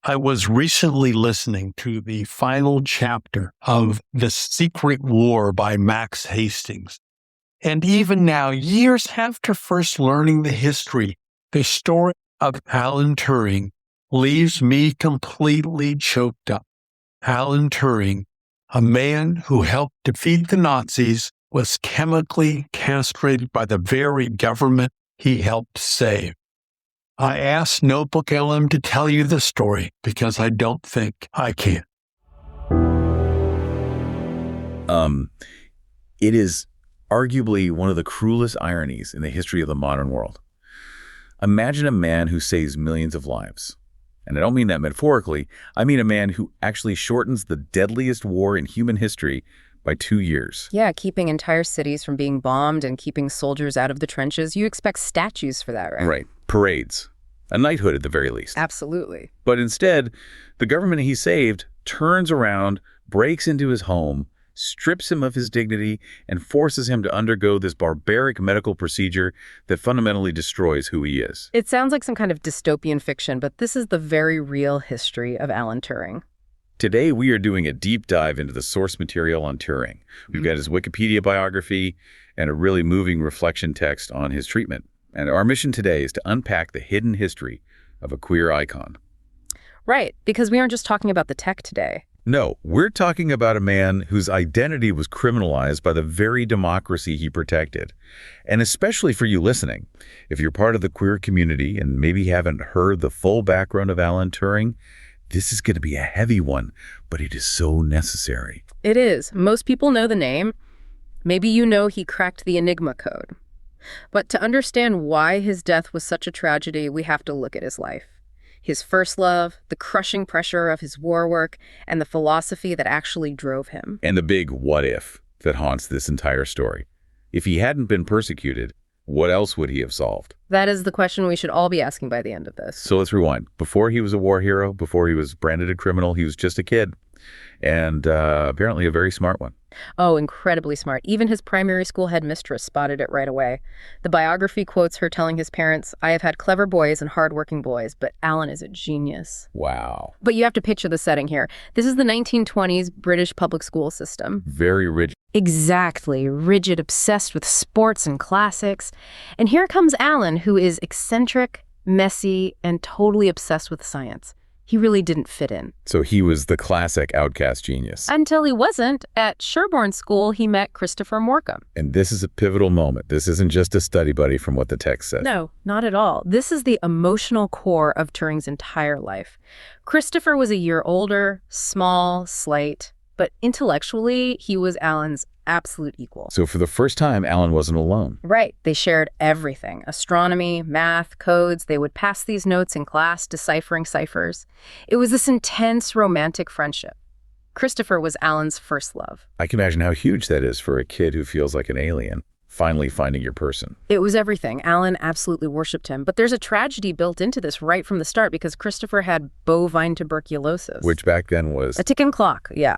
I was recently listening to the final chapter of The Secret War by Max Hastings. And even now, years after first learning the history, the story of Alan Turing leaves me completely choked up. Alan Turing, a man who helped defeat the Nazis, was chemically castrated by the very government he helped save. I asked Notebook LM to tell you the story because I don't think I can. It is arguably one of the cruelest ironies in the history of the modern world. Imagine a man who saves millions of lives. And I don't mean that metaphorically. I mean a man who actually shortens the deadliest war in human history by 2 years. Yeah, keeping entire cities from being bombed and keeping soldiers out of the trenches. You expect statues for that, right? Right. Parades. A knighthood at the very least. Absolutely. But instead, the government he saved turns around, breaks into his home, strips him of his dignity, and forces him to undergo this barbaric medical procedure that fundamentally destroys who he is. It sounds like some kind of dystopian fiction, but this is the very real history of Alan Turing. Today, we are doing a deep dive into the source material on Turing. We've got his Wikipedia biography and a really moving reflection text on his treatment. And our mission today is to unpack the hidden history of a queer icon. Right, because we aren't just talking about the tech today. No, we're talking about a man whose identity was criminalized by the very democracy he protected. And especially for you listening, if you're part of the queer community and maybe haven't heard the full background of Alan Turing, this is going to be a heavy one, but it is so necessary. It is. Most people know the name. Maybe you know he cracked the Enigma code. But to understand why his death was such a tragedy, we have to look at his life. His first love, the crushing pressure of his war work, and the philosophy that actually drove him. And the big what if that haunts this entire story. If he hadn't been persecuted, what else would he have solved? That is the question we should all be asking by the end of this. So let's rewind. Before he was a war hero, before he was branded a criminal, he was just a kid. And apparently a very smart one. Oh, incredibly smart. Even his primary school headmistress spotted it right away. The biography quotes her telling his parents, "I have had clever boys and hardworking boys, but Alan is a genius." Wow. But you have to picture the setting here. This is the 1920s British public school system. Very rigid. Exactly. Rigid, obsessed with sports and classics. And here comes Alan, who is eccentric, messy, and totally obsessed with science. He really didn't fit in. So he was the classic outcast genius. Until he wasn't. At Sherborne School, he met Christopher Morcom. And this is a pivotal moment. This isn't just a study buddy from what the text says. No, not at all. This is the emotional core of Turing's entire life. Christopher was a year older, small, slight, but intellectually, he was Alan's absolute equal. So for the first time, Alan wasn't alone. Right. They shared everything. Astronomy, math, codes. They would pass these notes in class, deciphering ciphers. It was this intense romantic friendship. Christopher was Alan's first love. I can imagine how huge that is for a kid who feels like an alien, finally finding your person. It was everything. Alan absolutely worshipped him. But there's a tragedy built into this right from the start because Christopher had bovine tuberculosis. Which back then was... a ticking clock, yeah.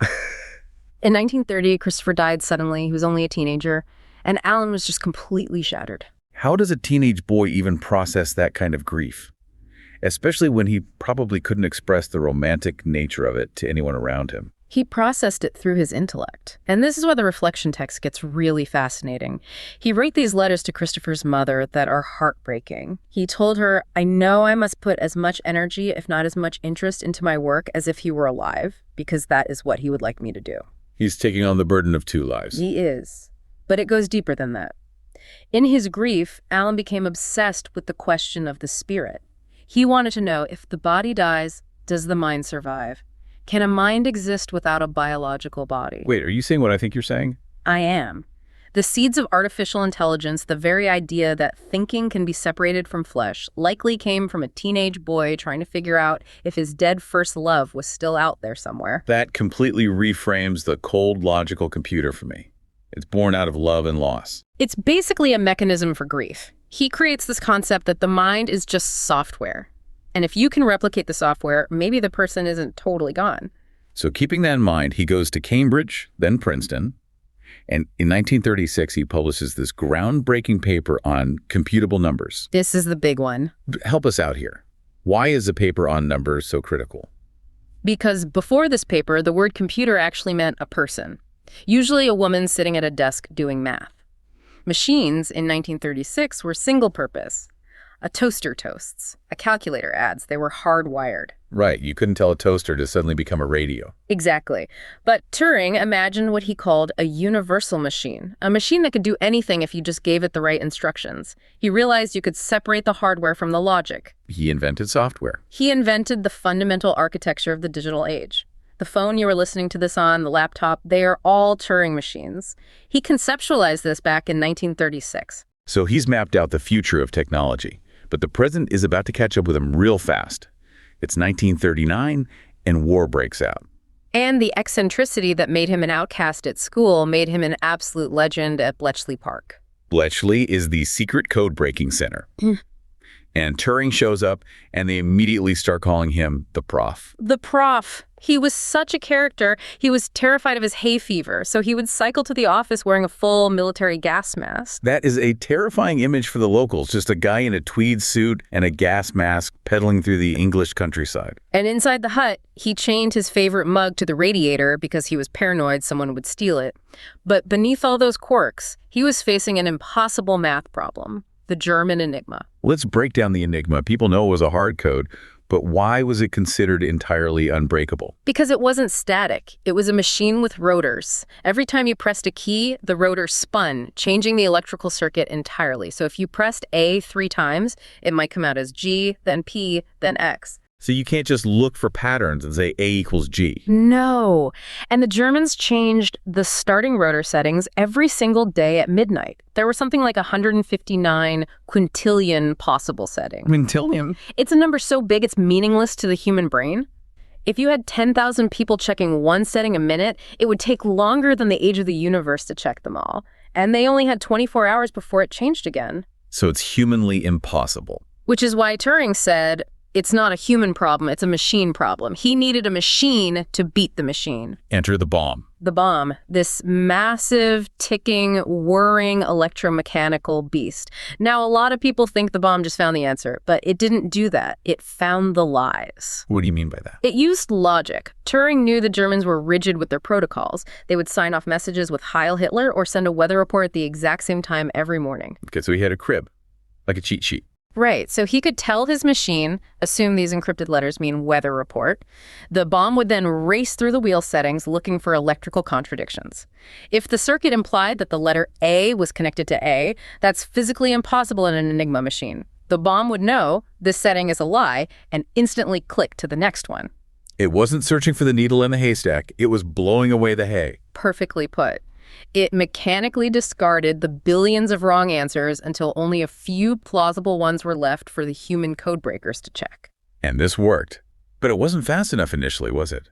In 1930, Christopher died suddenly. He was only a teenager, and Alan was just completely shattered. How does a teenage boy even process that kind of grief? Especially when he probably couldn't express the romantic nature of it to anyone around him. He processed it through his intellect. And this is where the reflection text gets really fascinating. He wrote these letters to Christopher's mother that are heartbreaking. He told her, "I know I must put as much energy, if not as much interest, into my work as if he were alive, because that is what he would like me to do." He's taking on the burden of 2 lives. He is. But it goes deeper than that. In his grief, Alan became obsessed with the question of the spirit. He wanted to know, if the body dies, does the mind survive? Can a mind exist without a biological body? Wait, are you saying what I think you're saying? I am. The seeds of artificial intelligence, the very idea that thinking can be separated from flesh, likely came from a teenage boy trying to figure out if his dead first love was still out there somewhere. That completely reframes the cold, logical computer for me. It's born out of love and loss. It's basically a mechanism for grief. He creates this concept that the mind is just software. And if you can replicate the software, maybe the person isn't totally gone. So keeping that in mind, he goes to Cambridge, then Princeton. And in 1936, he publishes this groundbreaking paper on computable numbers. This is the big one. Help us out here. Why is a paper on numbers so critical? Because before this paper, the word computer actually meant a person, usually a woman sitting at a desk doing math. Machines in 1936 were single-purpose. A toaster toasts. A calculator adds. They were hardwired. Right, you couldn't tell a toaster to suddenly become a radio. Exactly. But Turing imagined what he called a universal machine, a machine that could do anything if you just gave it the right instructions. He realized you could separate the hardware from the logic. He invented software. He invented the fundamental architecture of the digital age. The phone you were listening to this on, the laptop, they are all Turing machines. He conceptualized this back in 1936. So he's mapped out the future of technology. But the present is about to catch up with him real fast. It's 1939, and war breaks out. And the eccentricity that made him an outcast at school made him an absolute legend at Bletchley Park. Bletchley is the secret code-breaking center. And Turing shows up, and they immediately start calling him the Prof. The Prof. He was such a character. He was terrified of his hay fever, so he would cycle to the office wearing a full military gas mask. That is a terrifying image for the locals, just a guy in a tweed suit and a gas mask pedaling through the English countryside. And inside the hut, he chained his favorite mug to the radiator because he was paranoid someone would steal it. But beneath all those quirks, he was facing an impossible math problem. The German Enigma. Let's break down the Enigma. People know it was a hard code, but why was it considered entirely unbreakable? Because it wasn't static. It was a machine with rotors. Every time you pressed a key, the rotor spun, changing the electrical circuit entirely. So if you pressed A 3 times, it might come out as G, then P, then X. So you can't just look for patterns and say A equals G. No. And the Germans changed the starting rotor settings every single day at midnight. There were something like 159 quintillion possible settings. Quintillion? It's a number so big it's meaningless to the human brain. If you had 10,000 people checking one setting a minute, it would take longer than the age of the universe to check them all. And they only had 24 hours before it changed again. So it's humanly impossible. Which is why Turing said, it's not a human problem, it's a machine problem. He needed a machine to beat the machine. Enter the bomb. The bomb, this massive, ticking, whirring electromechanical beast. Now, a lot of people think the bomb just found the answer, but it didn't do that. It found the lies. What do you mean by that? It used logic. Turing knew the Germans were rigid with their protocols. They would sign off messages with Heil Hitler or send a weather report at the exact same time every morning. Okay, so he had a crib, like a cheat sheet. Right, so he could tell his machine, assume these encrypted letters mean weather report. The bomb would then race through the wheel settings looking for electrical contradictions. If the circuit implied that the letter A was connected to A, that's physically impossible in an Enigma machine. The bomb would know this setting is a lie and instantly click to the next one. It wasn't searching for the needle in the haystack, it was blowing away the hay. Perfectly put. It mechanically discarded the billions of wrong answers until only a few plausible ones were left for the human codebreakers to check. And this worked. But it wasn't fast enough initially, was it?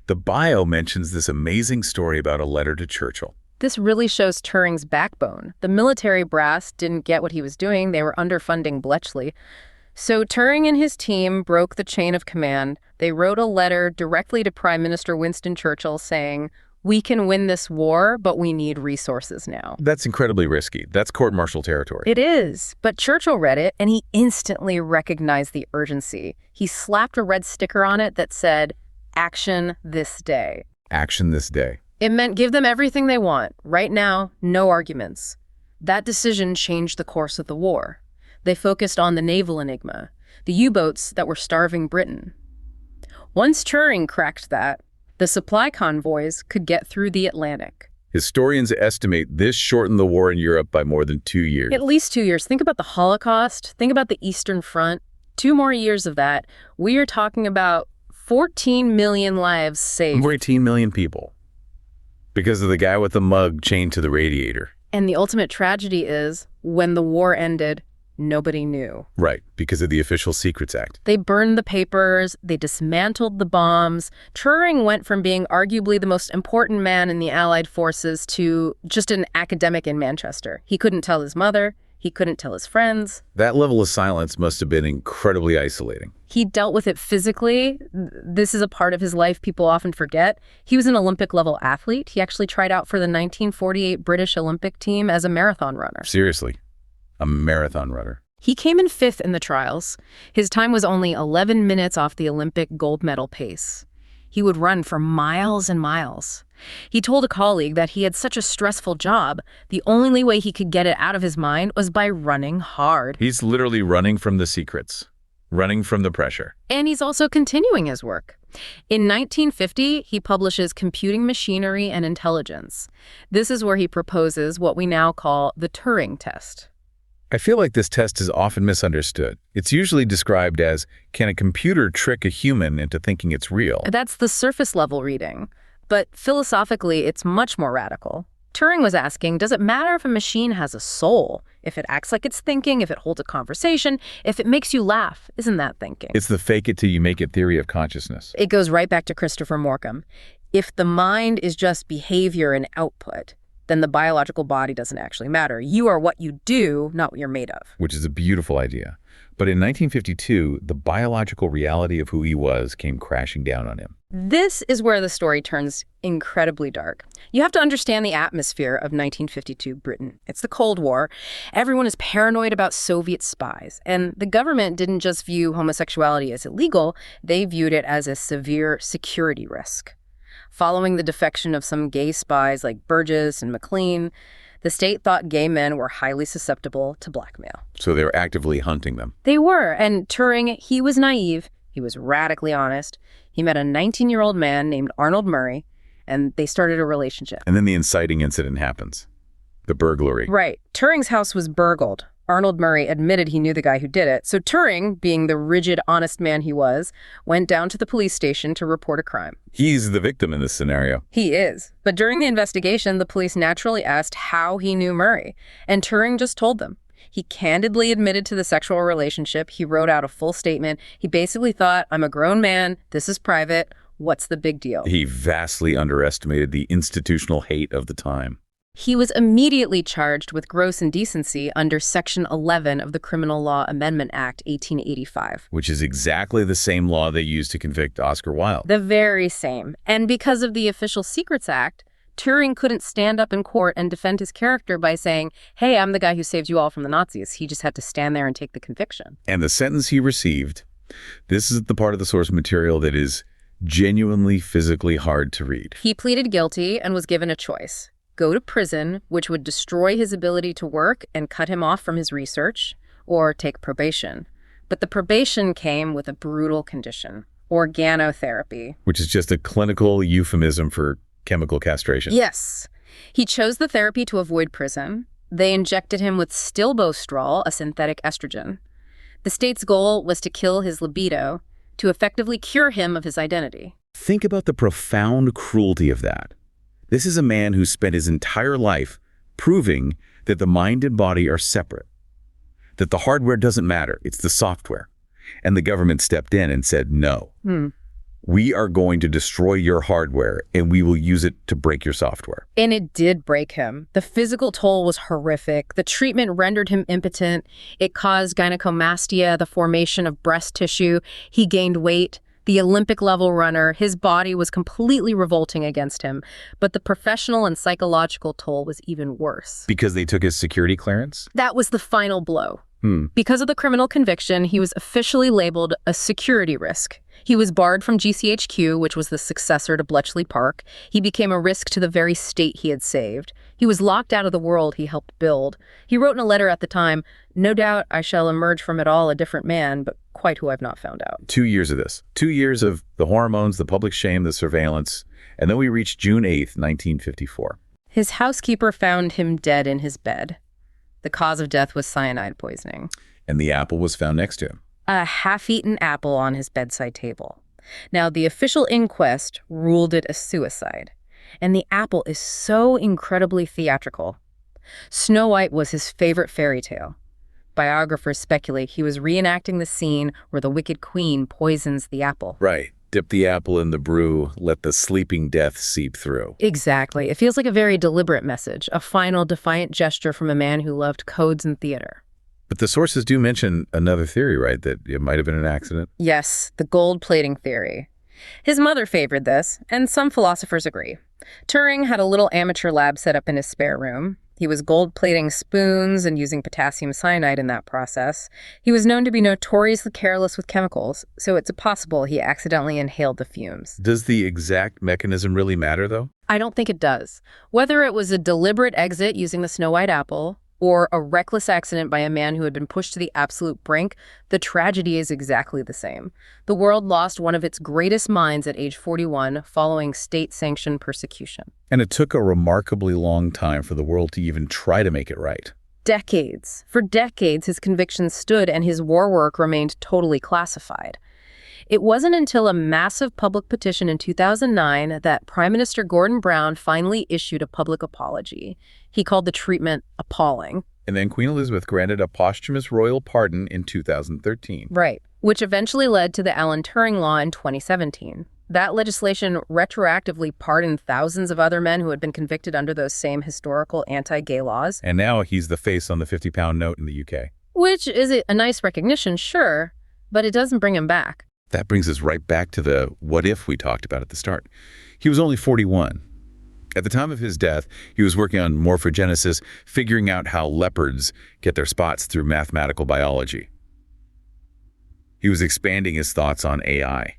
The bio mentions this amazing story about a letter to Churchill. This really shows Turing's backbone. The military brass didn't get what he was doing. They were underfunding Bletchley. So Turing and his team broke the chain of command. They wrote a letter directly to Prime Minister Winston Churchill saying, "We can win this war, but we need resources now." That's incredibly risky. That's court-martial territory. It is, but Churchill read it, and he instantly recognized the urgency. He slapped a red sticker on it that said, "Action this day." Action this day. It meant give them everything they want. Right now, no arguments. That decision changed the course of the war. They focused on the naval Enigma, the U-boats that were starving Britain. Once Turing cracked that, the supply convoys could get through the Atlantic. Historians estimate this shortened the war in Europe by more than 2 years. At least 2 years. Think about the Holocaust. Think about the Eastern Front. 2 more years of that. We are talking about 14 million lives saved. 14 million people. Because of the guy with the mug chained to the radiator. And the ultimate tragedy is, when the war ended, nobody knew. Right, because of the Official Secrets Act. They burned the papers, they dismantled the bombs. Turing went from being arguably the most important man in the Allied forces to just an academic in Manchester. He couldn't tell his mother, he couldn't tell his friends. That level of silence must have been incredibly isolating. He dealt with it physically. This is a part of his life people often forget. He was an Olympic-level athlete. He actually tried out for the 1948 British Olympic team as a marathon runner. Seriously. A marathon runner. He came in 5th in the trials. His time was only 11 minutes off the Olympic gold medal pace. He would run for miles and miles. He told a colleague that he had such a stressful job, the only way he could get it out of his mind was by running hard. He's literally running from the secrets, running from the pressure. And he's also continuing his work. In 1950, he publishes Computing Machinery and Intelligence. This is where he proposes what we now call the Turing test. I feel like this test is often misunderstood. It's usually described as, can a computer trick a human into thinking it's real? That's the surface level reading. But philosophically, it's much more radical. Turing was asking, does it matter if a machine has a soul? If it acts like it's thinking, if it holds a conversation, if it makes you laugh, isn't that thinking? It's the fake it till you make it theory of consciousness. It goes right back to Christopher Morcom. If the mind is just behavior and output, then the biological body doesn't actually matter. You are what you do, not what you're made of. Which is a beautiful idea. But in 1952, the biological reality of who he was came crashing down on him. This is where the story turns incredibly dark. You have to understand the atmosphere of 1952 Britain. It's the Cold War. Everyone is paranoid about Soviet spies. And the government didn't just view homosexuality as illegal, they viewed it as a severe security risk. Following the defection of some gay spies like Burgess and McLean, the state thought gay men were highly susceptible to blackmail. So they were actively hunting them. They were, and Turing, he was naive. He was radically honest. He met a 19-year-old man named Arnold Murray, and they started a relationship. And then the inciting incident happens. The burglary. Right. Turing's house was burgled. Arnold Murray admitted he knew the guy who did it. So Turing, being the rigid, honest man he was, went down to the police station to report a crime. He's the victim in this scenario. He is. But during the investigation, the police naturally asked how he knew Murray. And Turing just told them. He candidly admitted to the sexual relationship. He wrote out a full statement. He basically thought, I'm a grown man. This is private. What's the big deal? He vastly underestimated the institutional hate of the time. He was immediately charged with gross indecency under Section 11 of the Criminal Law Amendment Act, 1885. Which is exactly the same law they used to convict Oscar Wilde. The very same. And because of the Official Secrets Act, Turing couldn't stand up in court and defend his character by saying, hey, I'm the guy who saved you all from the Nazis. He just had to stand there and take the conviction. And the sentence he received, this is the part of the source material that is genuinely physically hard to read. He pleaded guilty and was given a choice. Go to prison, which would destroy his ability to work and cut him off from his research, or take probation. But the probation came with a brutal condition, organotherapy. Which is just a clinical euphemism for chemical castration. Yes. He chose the therapy to avoid prison. They injected him with stilbostrol, a synthetic estrogen. The state's goal was to kill his libido, to effectively cure him of his identity. Think about the profound cruelty of that. This is a man who spent his entire life proving that the mind and body are separate, that the hardware doesn't matter, it's the software. And the government stepped in and said, no, we are going to destroy your hardware and we will use it to break your software. And it did break him. The physical toll was horrific. The treatment rendered him impotent. It caused gynecomastia, the formation of breast tissue. He gained weight. The Olympic-level runner, his body was completely revolting against him, but the professional and psychological toll was even worse. Because they took his security clearance? That was the final blow. Because of the criminal conviction, he was officially labeled a security risk. He was barred from GCHQ, which was the successor to Bletchley Park. He became a risk to the very state he had saved. He was locked out of the world he helped build. He wrote in a letter at the time, no doubt I shall emerge from it all a different man, but quite who I've not found out. 2 years of this. 2 years of the hormones, the public shame, the surveillance. And then we reached June 8th, 1954. His housekeeper found him dead in his bed. The cause of death was cyanide poisoning. And the apple was found next to him. A half-eaten apple on his bedside table. Now, the official inquest ruled it a suicide. And the apple is so incredibly theatrical. Snow White was his favorite fairy tale. Biographers speculate he was reenacting the scene where the wicked queen poisons the apple. Right. Dip the apple in the brew, let the sleeping death seep through. Exactly. It feels like a very deliberate message, a final defiant gesture from a man who loved codes and theater. But the sources do mention another theory, right? That it might have been an accident? Yes, the gold plating theory. His mother favored this, and some philosophers agree. Turing had a little amateur lab set up in his spare room. He was gold-plating spoons and using potassium cyanide in that process. He was known to be notoriously careless with chemicals, so it's possible he accidentally inhaled the fumes. Does the exact mechanism really matter, though? I don't think it does. Whether it was a deliberate exit using the Snow White apple or a reckless accident by a man who had been pushed to the absolute brink, the tragedy is exactly the same. The world lost one of its greatest minds at age 41 following state-sanctioned persecution. And it took a remarkably long time for the world to even try to make it right. Decades. For decades, his convictions stood and his war work remained totally classified. It wasn't until a massive public petition in 2009 that Prime Minister Gordon Brown finally issued a public apology. He called the treatment appalling. And then Queen Elizabeth granted a posthumous royal pardon in 2013. Right, which eventually led to the Alan Turing Law in 2017. That legislation retroactively pardoned thousands of other men who had been convicted under those same historical anti-gay laws. And now he's the face on the 50-pound note in the UK. Which is a nice recognition, sure, but it doesn't bring him back. That brings us right back to the what if we talked about at the start. He was only 41. At the time of his death, he was working on morphogenesis, figuring out how leopards get their spots through mathematical biology. He was expanding his thoughts on AI.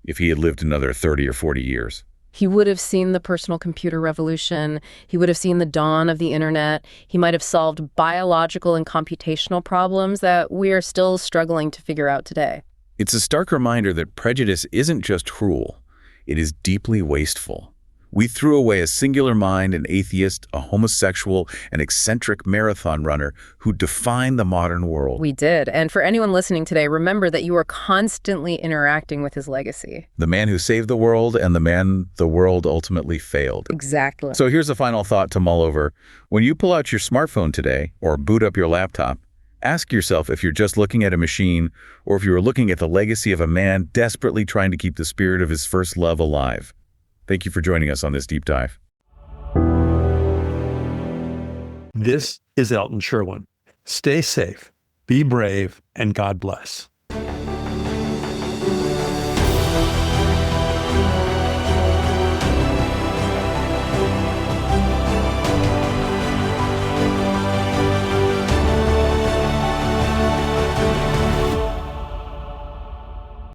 If he had lived another 30 or 40 years. He would have seen the personal computer revolution. He would have seen the dawn of the internet. He might have solved biological and computational problems that we are still struggling to figure out today. It's a stark reminder that prejudice isn't just cruel, it is deeply wasteful. We threw away a singular mind, an atheist, a homosexual, an eccentric marathon runner who defined the modern world. We did. And for anyone listening today, remember that you are constantly interacting with his legacy. The man who saved the world and the man the world ultimately failed. Exactly. So here's a final thought to mull over. When you pull out your smartphone today or boot up your laptop, ask yourself if you're just looking at a machine or if you're looking at the legacy of a man desperately trying to keep the spirit of his first love alive. Thank you for joining us on this deep dive. This is Elton Sherwin. Stay safe, be brave, and God bless.